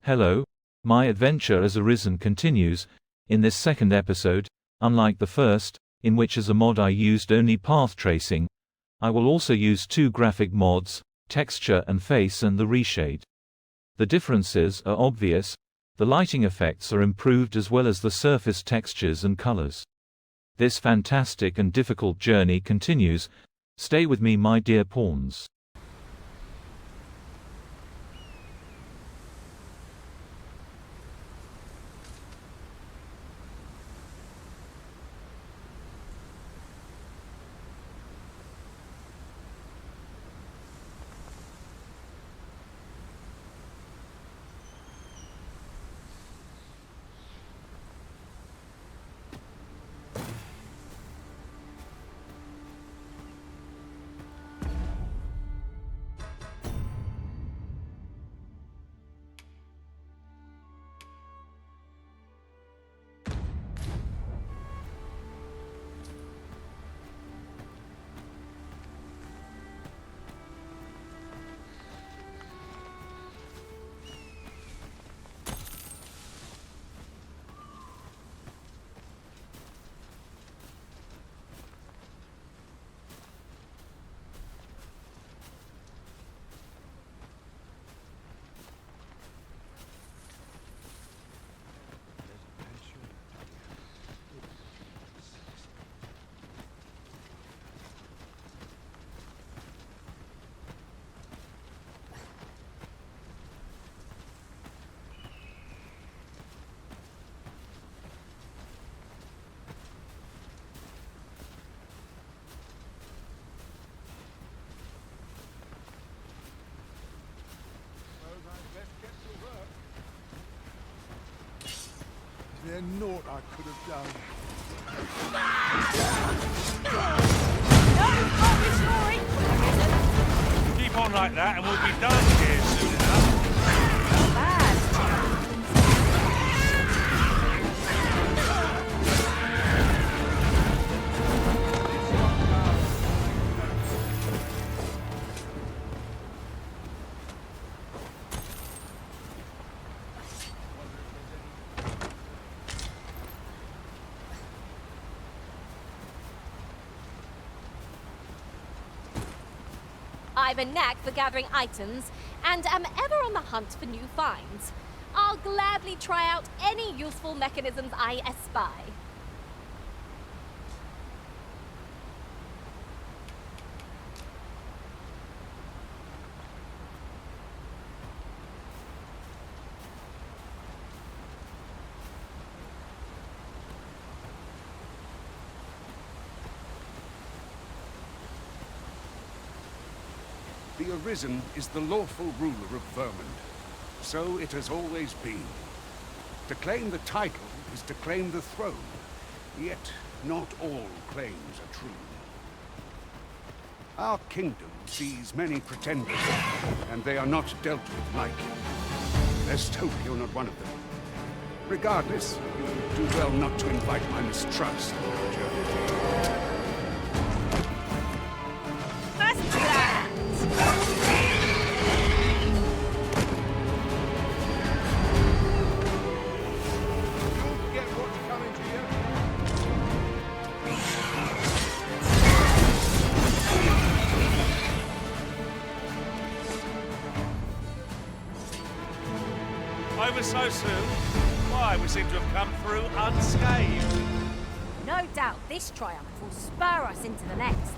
Hello, my adventure as Arisen continues. In this second episode, unlike the first, in which as a mod I used only path tracing, I will also use two graphic mods, texture and face, and the Reshade. The differences are obvious. The lighting effects are improved as well as the surface textures and colors. This fantastic and difficult journey continues. Stay with me, my dear pawns. There's naught I could have done. Keep on like that and we'll be done here soon enough. I have a knack for gathering items, and am ever on the hunt for new finds. I'll gladly try out any useful mechanisms I espy. The Arisen is the lawful ruler of Vermund. So it has always been. To claim the title is to claim the throne. Yet, not all claims are true. Our kingdom sees many pretenders, and they are not dealt with lightly. Let's hope you're not one of them. Regardless, you do well not to invite my mistrust on your journey. Over so soon? Why, we seem to have come through unscathed. No doubt this triumph will spur us into the next.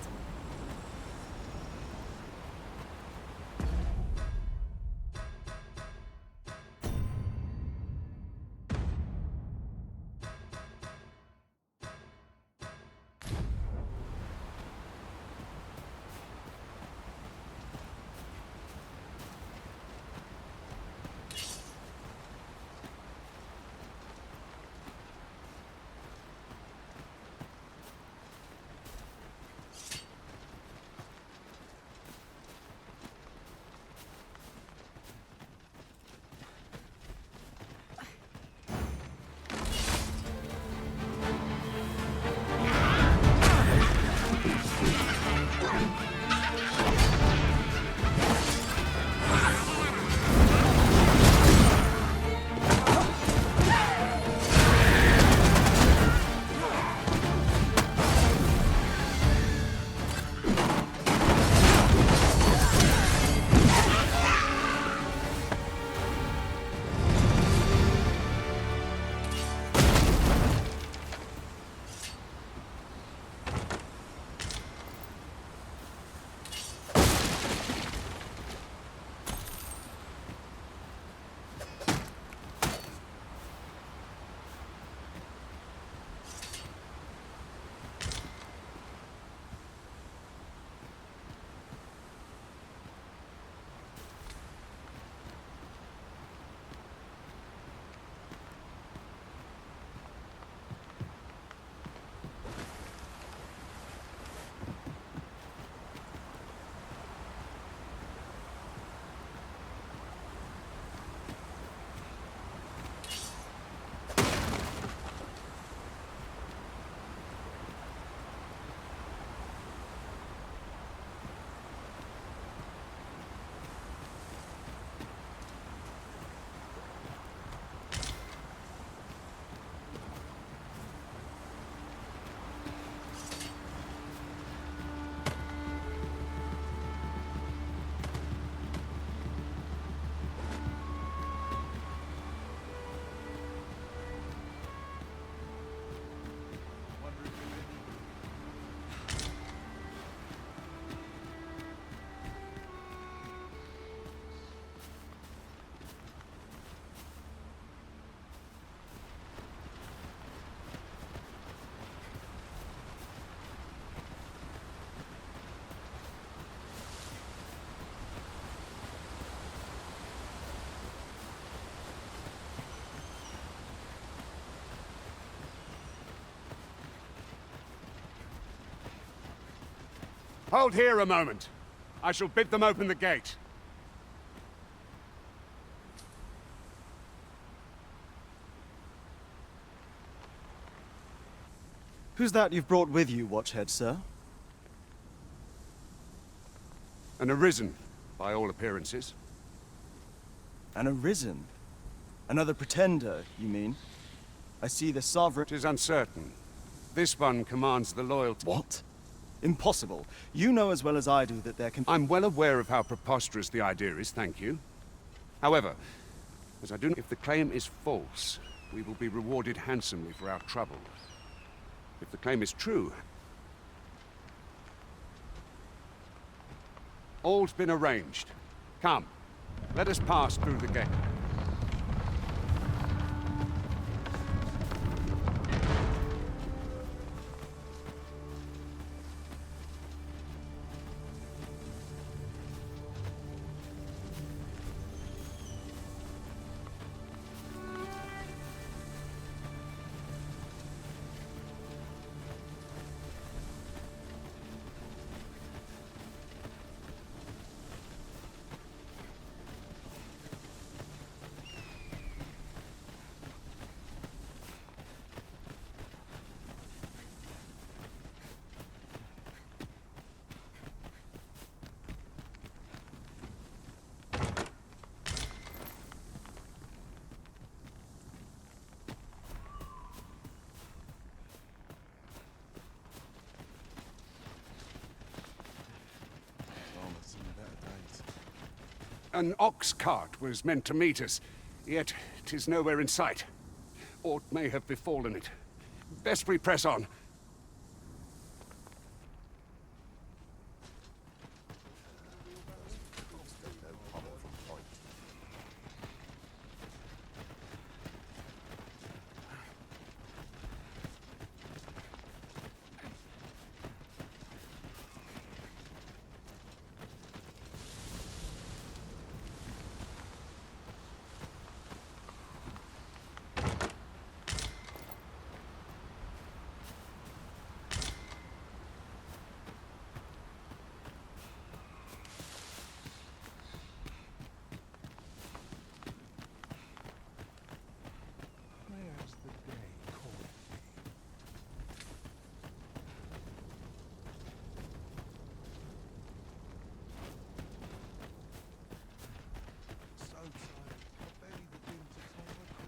Hold here a moment. I shall bid them open the gate. Who's that you've brought with you, Watchhead, sir? An Arisen, by all appearances. An Arisen? Another pretender, you mean? I see the Sovereign— It is uncertain. This one commands the loyalty— What? Impossible. You know as well as I do that there can— I'm well aware of how preposterous the idea is, thank you. However, as I do know, if the claim is false, we will be rewarded handsomely for our trouble. If the claim is true, all's been arranged. Come, let us pass through the gate. An ox cart was meant to meet us, yet 'tis nowhere in sight. Aught may have befallen it. Best we press on. Where's the day calling me? So tired, I barely begin to talk.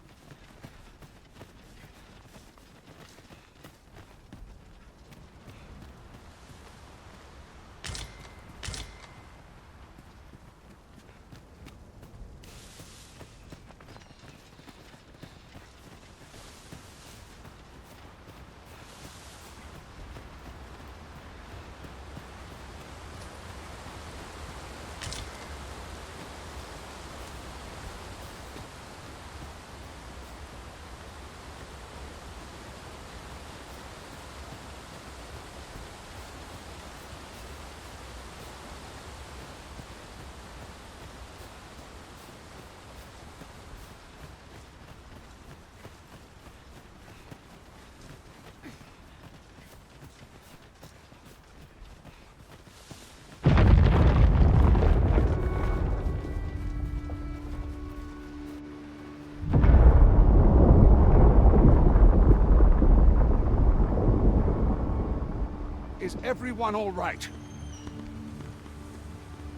Is everyone all right?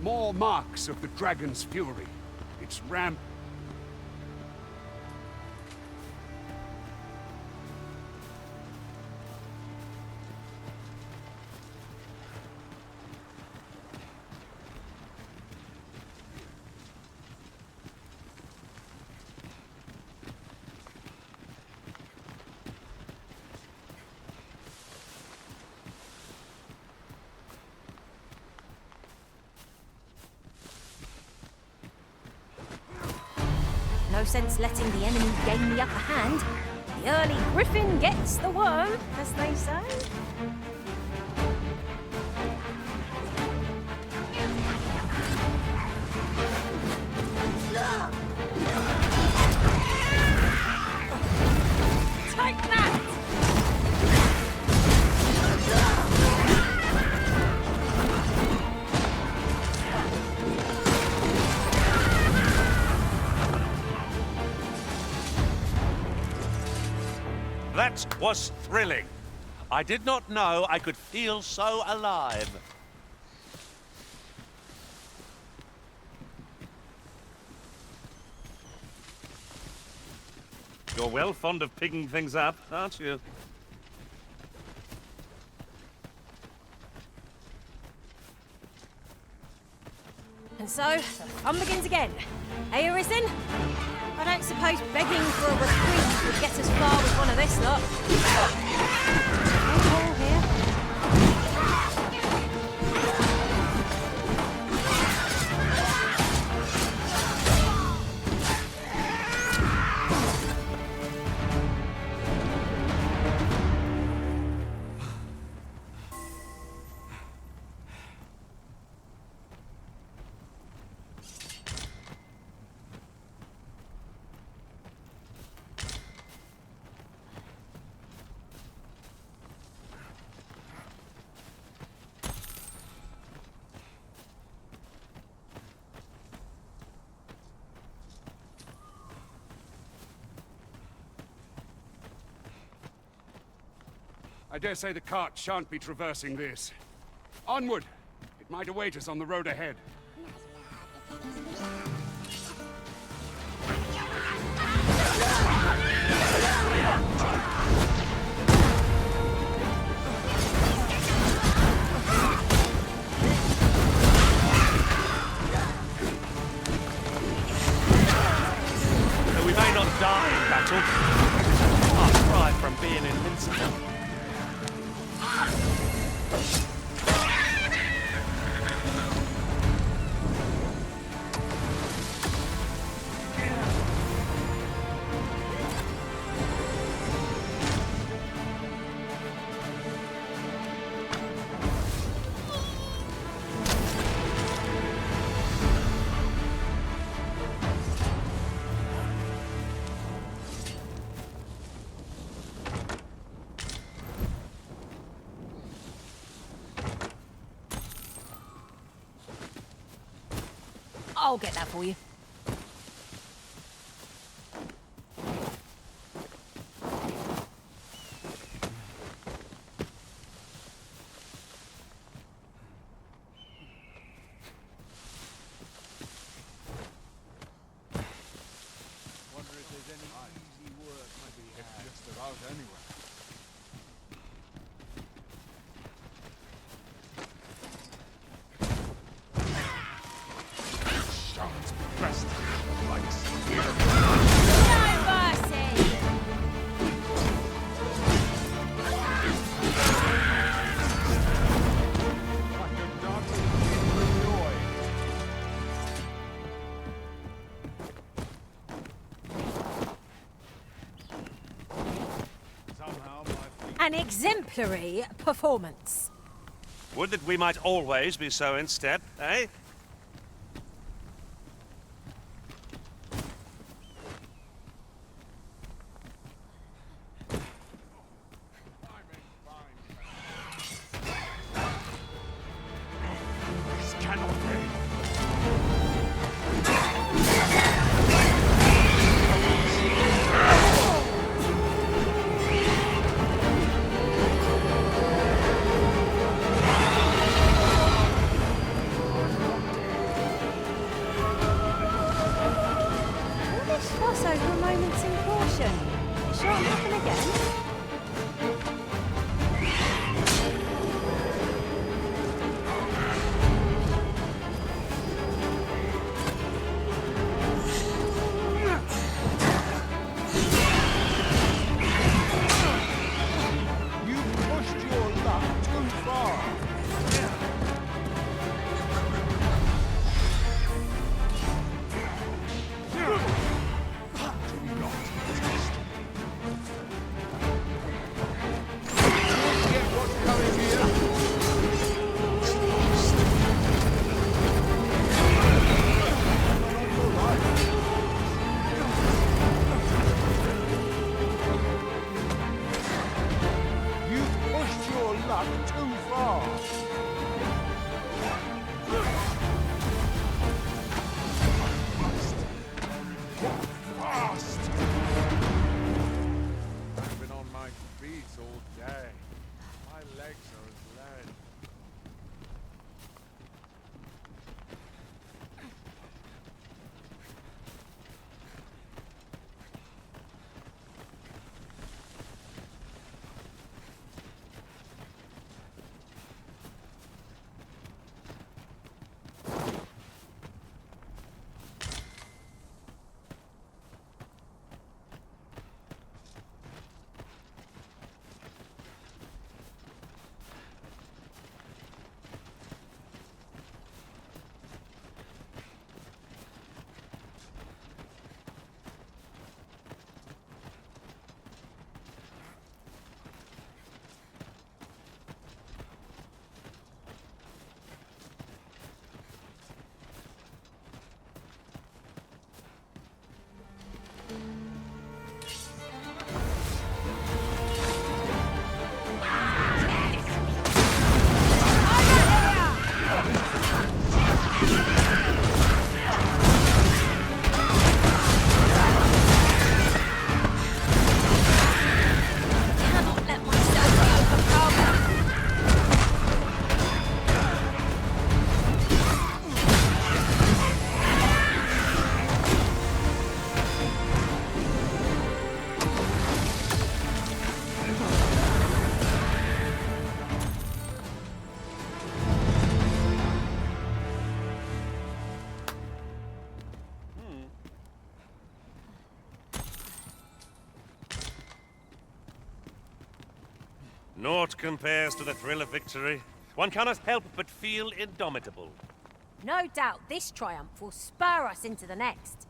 More marks of the dragon's fury. Its ram... No sense letting the enemy gain the upper hand. The early griffin gets the worm, as they say. Take that! That was thrilling. I did not know I could feel so alive. You're well fond of picking things up, aren't you? And so, the fun begins again. Hey, Arisen? I don't suppose begging for a reprieve would get us far with one of this lot. No ball here. I dare say the cart shan't be traversing this. Onward! It might await us on the road ahead. Though we may not die in battle, far cry from being invincible. I'll get that for you. Wonder if there's any easy work to be had. Just about anywhere. Shan't be pressed like steel. No mercy! Like a dancing in joy. Somehow my feet An exemplary performance. Would that we might always be so in step, eh? This cannot be. All this fuss over a moment's in caution. It sure happen again. You pushed your luck too far. Do not test me. Get what's coming here. You pushed your luck too far. Fast. I've been on my Naught compares to the thrill of victory. One cannot help but feel indomitable. No doubt this triumph will spur us into the next.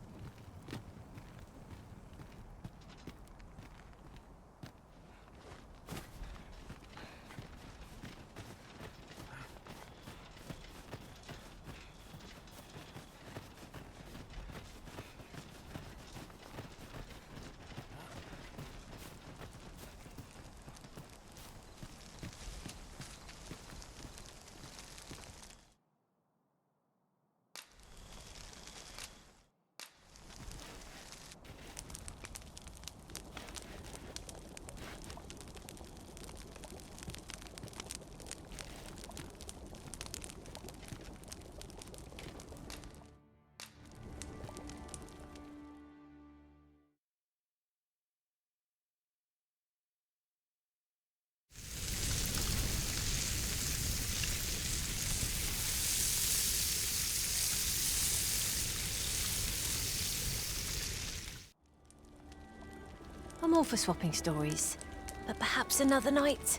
I'm all for swapping stories, but perhaps another night?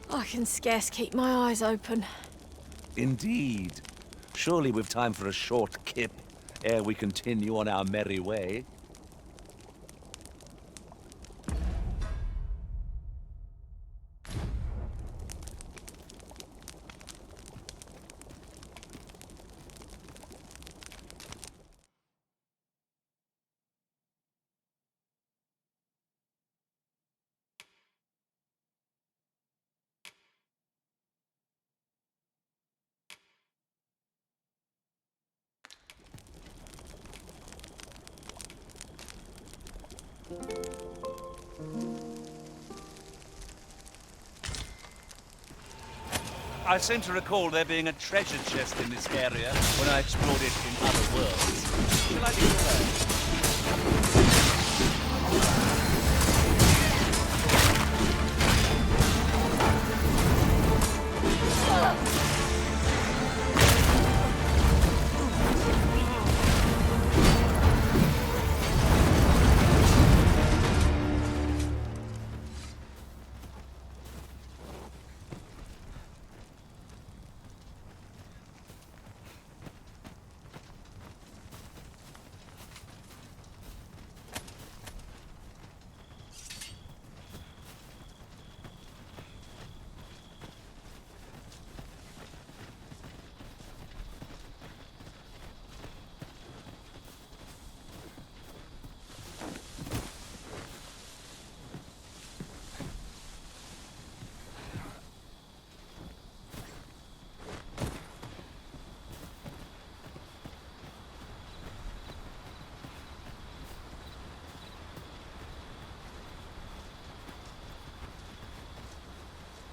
I can scarce keep my eyes open. Indeed. Surely we've time for a short kip ere we continue on our merry way. I seem to recall there being a treasure chest in this area when I explored it in other worlds. Shall I lead the way?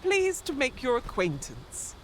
Pleased to make your acquaintance.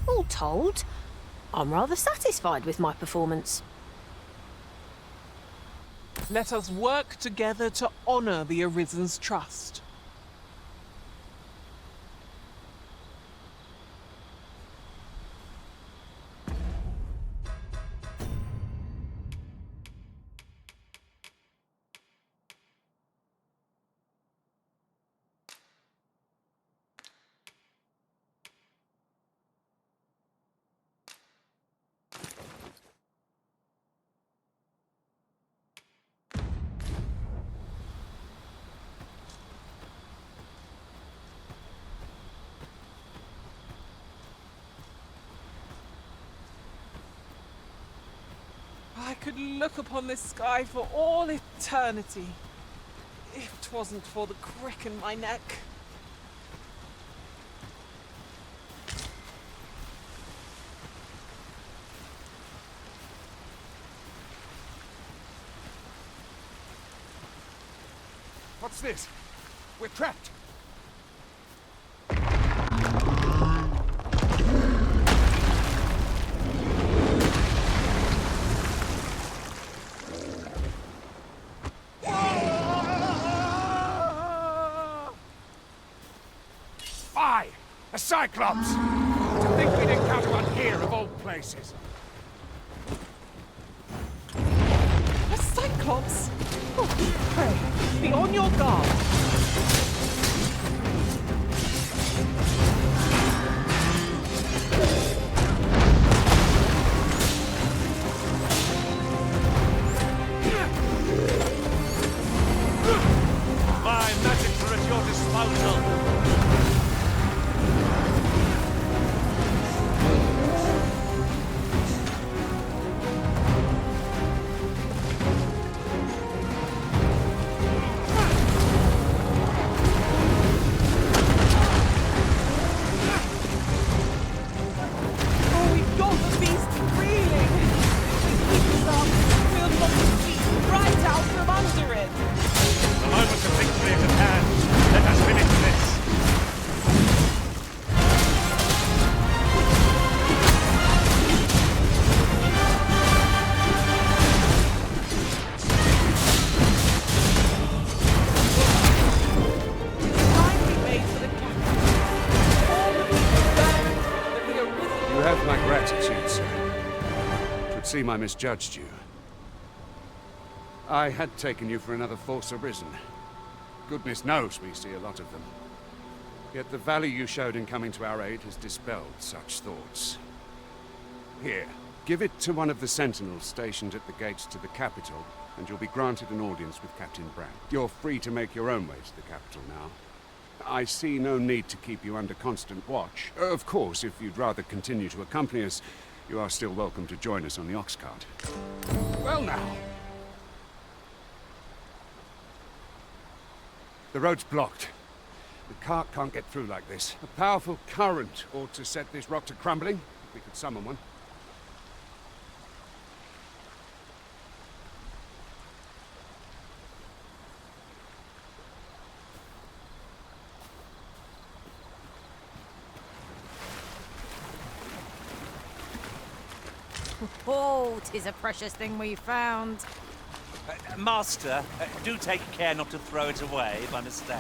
All told, I'm rather satisfied with my performance. Let us work together to honor the Arisen's trust. could look upon this sky for all eternity, if 'twasn't for the crick in my neck. What's this? We're trapped. Spy! A Cyclops! To think we'd encounter one here of all places. A Cyclops? Oh, pray, be on your guard. My magics are at your disposal. Oh, we've got the beast reeling. If we keep this up, we'll knock the beast right out from under it. The moment of victory is at hand. Let us finish this. Time we made for the capital. All the people learned that the Arisen. You have my gratitude, sir. Could seem I misjudged you. I had taken you for another Force Arisen. Goodness knows we see a lot of them. Yet the value you showed in coming to our aid has dispelled such thoughts. Here, give it to one of the sentinels stationed at the gates to the capital, and you'll be granted an audience with Captain Brandt. You're free to make your own way to the capital now. I see no need to keep you under constant watch. Of course, if you'd rather continue to accompany us, you are still welcome to join us on the ox cart. Well now. The road's blocked. The cart can't get through like this. A powerful current ought to set this rock to crumbling, if we could summon one. Oh, 'tis a precious thing we found. Master, do take care not to throw it away by mistake.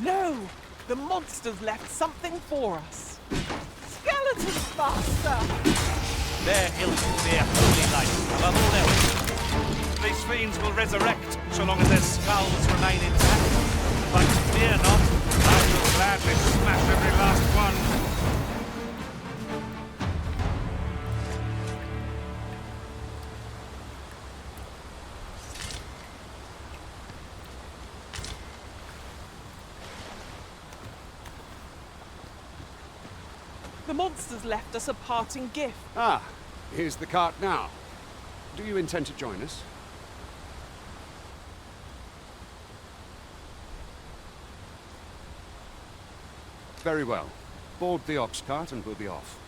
No! The monsters left something for us. Skeletons, Master! Their hilt will be a holy light above all else. These fiends will resurrect so long as their skulls remain intact. But fear not, I will gladly smash every last one. The monsters left us a parting gift. Ah, here's the cart now. Do you intend to join us? Very well. Board the ox cart and we'll be off.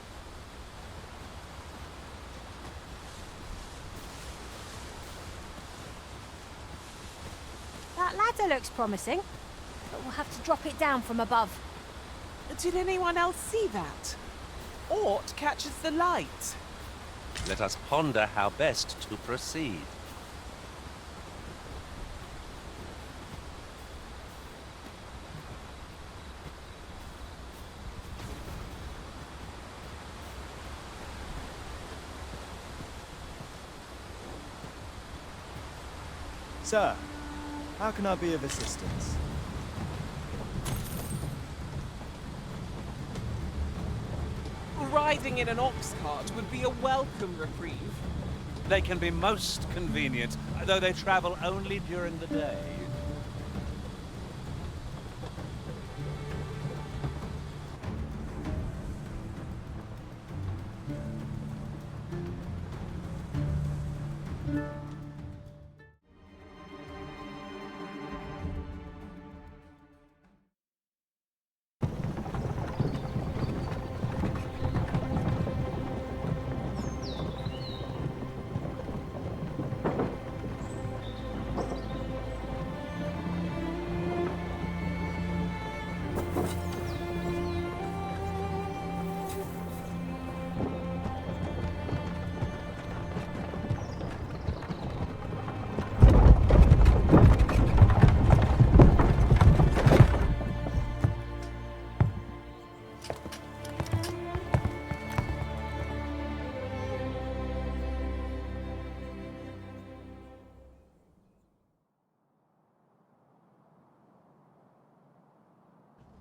That ladder looks promising, but we'll have to drop it down from above. Did anyone else see that? Ort catches the light. Let us ponder how best to proceed. Sir, how can I be of assistance? Riding in an ox cart would be a welcome reprieve. They can be most convenient, though they travel only during the day.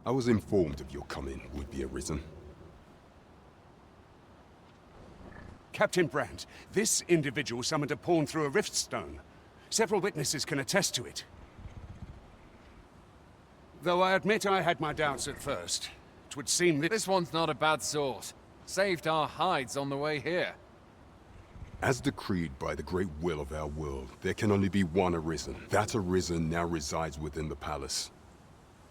I was informed of your coming, would-be Arisen. Captain Brandt, this individual summoned a pawn through a rift stone. Several witnesses can attest to it. Though I admit I had my doubts at first. It would seem that This one's not a bad sort. Saved our hides on the way here. As decreed by the great will of our world, there can only be one Arisen. That Arisen now resides within the palace.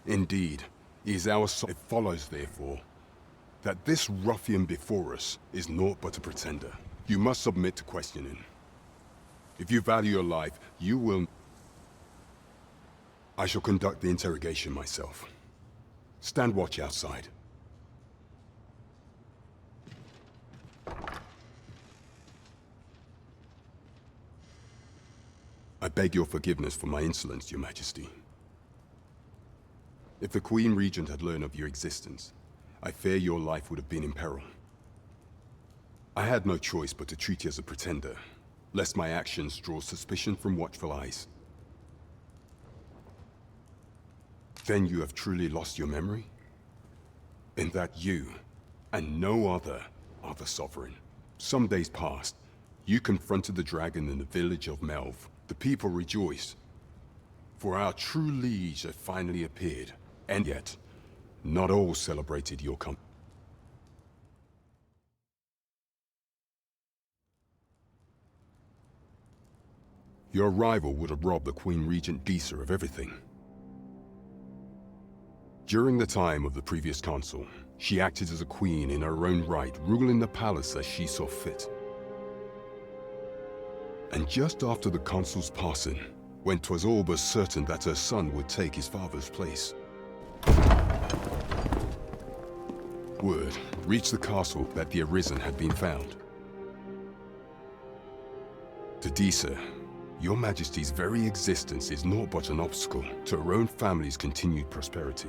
Indeed, he is our It follows, therefore, that this ruffian before us is naught but a pretender. You must submit to questioning. If you value your life, you will... I shall conduct the interrogation myself. Stand watch outside. I beg your forgiveness for my insolence, Your Majesty. If the Queen Regent had learned of your existence, I fear your life would have been in peril. I had no choice but to treat you as a pretender, lest my actions draw suspicion from watchful eyes. Then you have truly lost your memory? In that you, and no other, are the Sovereign. Some days past, you confronted the dragon in the village of Melv. The people rejoiced, for our true liege had finally appeared. And yet, not all celebrated your coming. Your arrival would have robbed the Queen Regent Disa of everything. During the time of the previous consul, she acted as a queen in her own right, ruling the palace as she saw fit. And just after the consul's passing, when 'twas all but certain that her son would take his father's place, word reached the castle that the Arisen had been found. To Disa, your Majesty's very existence is naught but an obstacle to her own family's continued prosperity.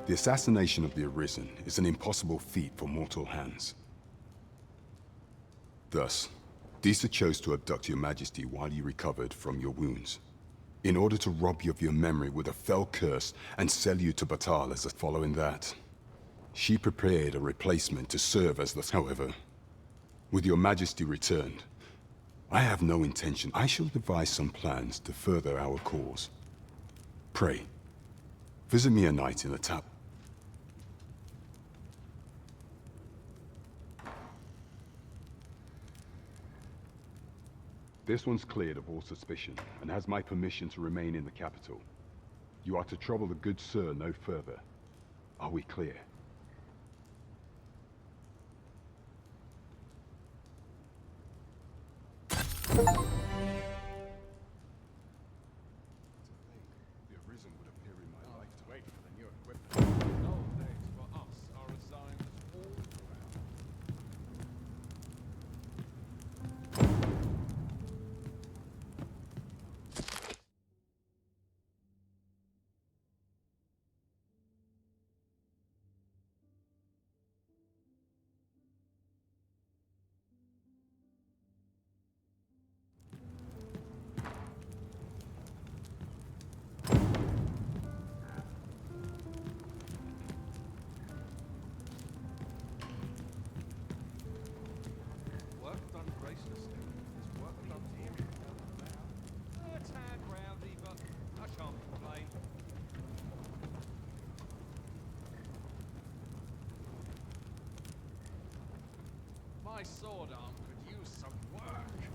The assassination of the Arisen is an impossible feat for mortal hands. Thus, Disa chose to abduct your Majesty while you recovered from your wounds, in order to rob you of your memory with a fell curse and sell you to Batal as a following that. She prepared a replacement to serve as the... However, with your Majesty returned, I have no intention. I shall devise some plans to further our cause. Pray, visit me a night in the tap. This one's cleared of all suspicion, and has my permission to remain in the capital. You are to trouble the good sir no further. Are we clear? The Arisen would appear in my life to wait for the new equipment. My sword arm could use some work.